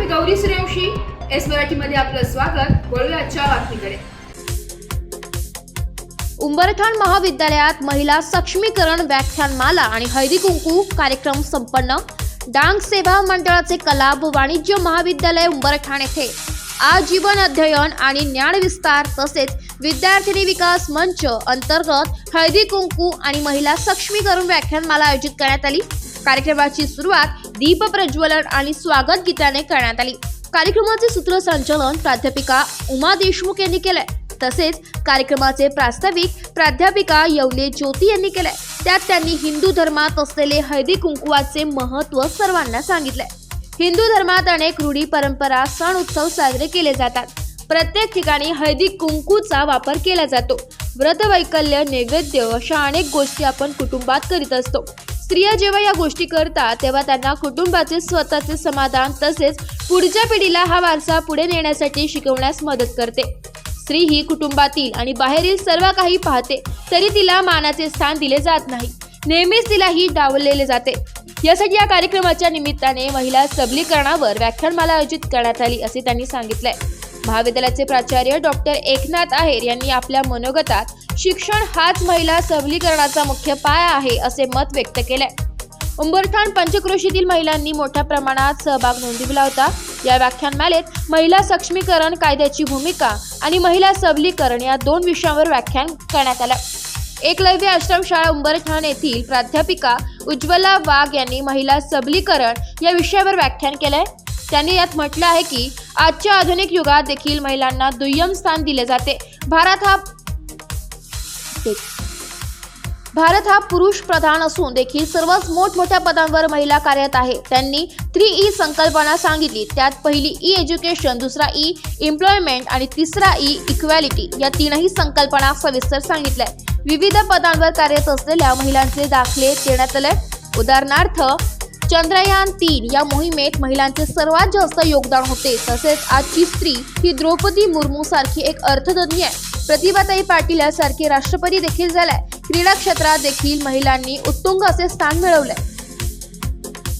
Gauri Suryavanshi, S मराठीमध्ये आपलं स्वागत। वळूया आजच्या बातमीकडे। उंबरठण महाविद्यालयात महिला सक्षमीकरण व्याख्यानमाला आणि हळदी कुंकू कार्यक्रम संपन्न। डांग सेवा मंडळाचे कला व वाणिज्य महाविद्यालय उंबरठण येथे आजीवन अध्ययन आणि ज्ञान विस्तार तसेच विद्यार्थिनी विकास मंच अंतर्गत हळदी कुंकू आणि महिला सक्षमीकरण व्याख्यानमाला आयोजित करण्यात आली। कार्यक्रमाची सुरुवात दीप प्रज्वलन आणि स्वागत गीताने करण्यात आली। कार्यक्रमाचे सूत्रसंचालन प्राध्यापिका उमा देशमुख यांनी केले। तसेच कार्यक्रमाचे प्रास्ताविक प्राध्यापिका यवले ज्योती यांनी केले। त्यात त्यांनी हिंदू धर्मात असलेले हळदी कुंकवाचे महत्त्व सर्वांना सांगितले। हिंदू धर्मात अनेक रूढी परंपरा सण उत्सव साजरे केले जातात। प्रत्येक ठिकाणी हळदी कुंकूचा वापर केला जातो। व्रत वैकल्य नैवेद्य अशा अनेक गोष्टी आपण कुटुंबात करीत असतो। स्त्रिया जेव्हा या गोष्टी करतात तेव्हा त्यांना कुटुंबाचे स्वतःचे समाधान तसेच पुढच्या पिढीला हा वारसा पुढे नेण्यासाठी शिकवण्यास मदत करते। स्त्री ही कुटुंबातील आणि बाहेरील सर्व काही पाहते तरी तिला मानाचे स्थान दिले जात नाही। नेहमीच तिला ही डावलले जाते। यासाठी या कार्यक्रमाच्या निमित्ताने महिला सबलीकरणावर व्याख्यानमाला आयोजित करण्यात आली असे त्यांनी सांगितले। महाविद्यालयाचे प्राचार्य डॉक्टर एकनाथ आहेर यांनी आपल्या मनोगतात शिक्षण हाच महिला सबलीकरणाचा मुख्य पाया आहे असे मत व्यक्त केले। उंबरठण पंचक्रोशीतील महिलांनी मोठ्या प्रमाणात सहभाग नोंदविला होता। या व्याख्यानमालेत महिला सक्षमीकरण कायद्याची भूमिका आणि महिला सबलीकरण या दोन विषयांवर व्याख्यान करण्यात आले। एकलव्य आश्रमशाळा उंबरठण येथील प्राध्यापिका उज्ज्वला वाघ यांनी महिला सबलीकरण या विषयावर व्याख्यान केले। त्यांनी यात म्हटलं आहे की आजच्या आधुनिक युगात देखील महिलांना दुय्यम स्थान दिले जाते। भारत हा पुरुष प्रधान असून देखील सर्वच मोठमोठ्या पदांवर महिला कार्यरत आहे। त्यांनी 3E संकल्पना सांगितली। त्यात पहिली ई एज्युकेशन, दुसरा ई एम्प्लॉयमेंट आणि तिसरा ई इक्वॅलिटी या तीनही संकल्पना सविस्तर सांगितल्या। विविध पदांवर कार्यरत असलेल्या महिलांचे दाखले देण्यात आले। उदाहरणार्थ चंद्रयान 3 या मोहिमेत महिलांचे सर्वात जास्त योगदान होते। तसेच आजची स्त्री ही द्रौपदी मुर्मू सारखी एक अर्थतज्ञ आहे। प्रतिभाताई पाटील यासारखे राष्ट्रपती देखील झाल्या। क्रीडा क्षेत्रात देखील महिलांनी उत्तुंग असे स्थान मिळवले।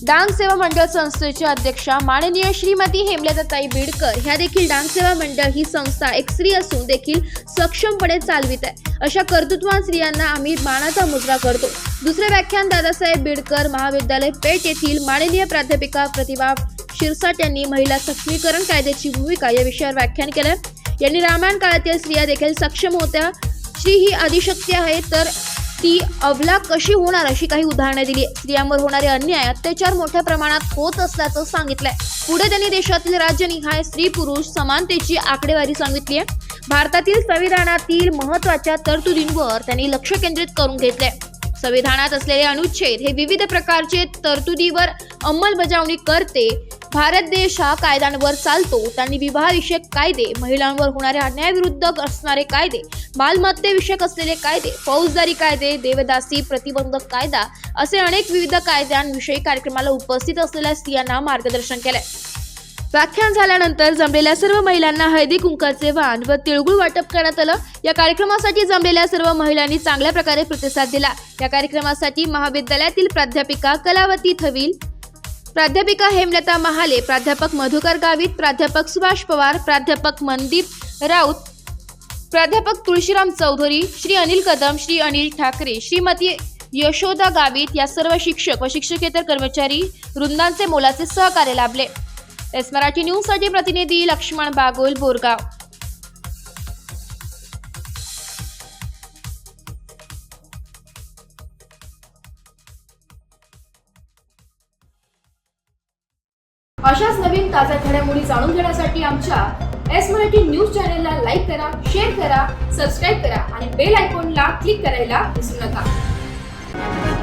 डांग सेवा मंडळ संस्थेचे अध्यक्षा माननीय श्रीमती हेमलताताई बिडकर ह्या देखील डांग सेवा मंडळ ही संस्था एक स्त्री असून देखील सक्षमपणे चालवित आहे। अशा कर्तृत्ववान स्त्रियांना आम्ही मानाचा मुजरा करतो। दुसरे व्याख्यान दादासाहेब बिडकर महाविद्यालय पेठ येथील माननीय प्राध्यापिका प्रतिभा शिरसाट यांनी महिला सक्षमीकरण कायद्याची भूमिका या विषयावर व्याख्यान केले। यांनी रामायण काळातील स्त्रिया देखील सक्षम होत्या। स्त्री ही आदिशक्ती आहे तर ती अबला कशी होणार अशी काही उदाहरणे दिली। स्त्रियांवर होणारे अन्याय अत्याचार मोठ्या प्रमाणात होत असल्याचं सांगितलंय। पुढे त्यांनी देशातील राज्यनिहाय स्त्री पुरुष समानतेची आकडेवारी सांगितली आहे। भारतातील संविधानातील महत्त्वाच्या तरतुदींवर त्यांनी लक्ष केंद्रित करून घेतले। संविधानात असलेले अनुच्छेद हे विविध प्रकारचे तरतुदीवर अंमलबजावणी करते। भारत देश हा कायद्यांवर चालतो। त्यांनी विवाहविषयक कायदे, महिलांवर होणाऱ्या अन्यायाविरुद्ध असणारे कायदे, मालमत्तेविषयक असलेले कायदे, फौजदारी कायदे, देवदासी प्रतिबंधक कायदा असे अनेक विविध कायद्यांविषयी कार्यक्रमाला उपस्थित असलेल्या स्त्रियांना मार्गदर्शन केले। व्याख्यान झाल्यानंतर जमलेल्या सर्व महिलांना हळदी कुंकाचे वाण व तिळगुळ वाटप करण्यात आलं। या कार्यक्रमासाठी जमलेल्या सर्व महिलांनी चांगल्या प्रकारे प्रतिसाद दिला। या कार्यक्रमासाठी महाविद्यालयातील प्राध्यापिका कलावती थविल, प्राध्यापिका हेमलता महाले, प्राध्यापक मधुकर गावित, प्राध्यापक सुभाष पवार, प्राध्यापक मनदीप राऊत, प्राध्यापक तुळशीराम चौधरी, श्री अनिल कदम, श्री अनिल ठाकरे, श्रीमती यशोदा गावित या सर्व शिक्षक व शिक्षकेतर कर्मचारी वृंदांचे मोलाचे सहकार्य लाभले। एस मराठी न्यूज साठी प्रतिनिधी लक्ष्मण बागुल, बोरगाव। अशाच नवीन ताज्या घडामोडी जाणून घेण्यासाठी आमच्या एस मराठी न्यूज चॅनलला लाईक करा, शेअर करा, सबस्क्राईब करा आणि बेल आयकॉनला क्लिक करायला विसरू नका।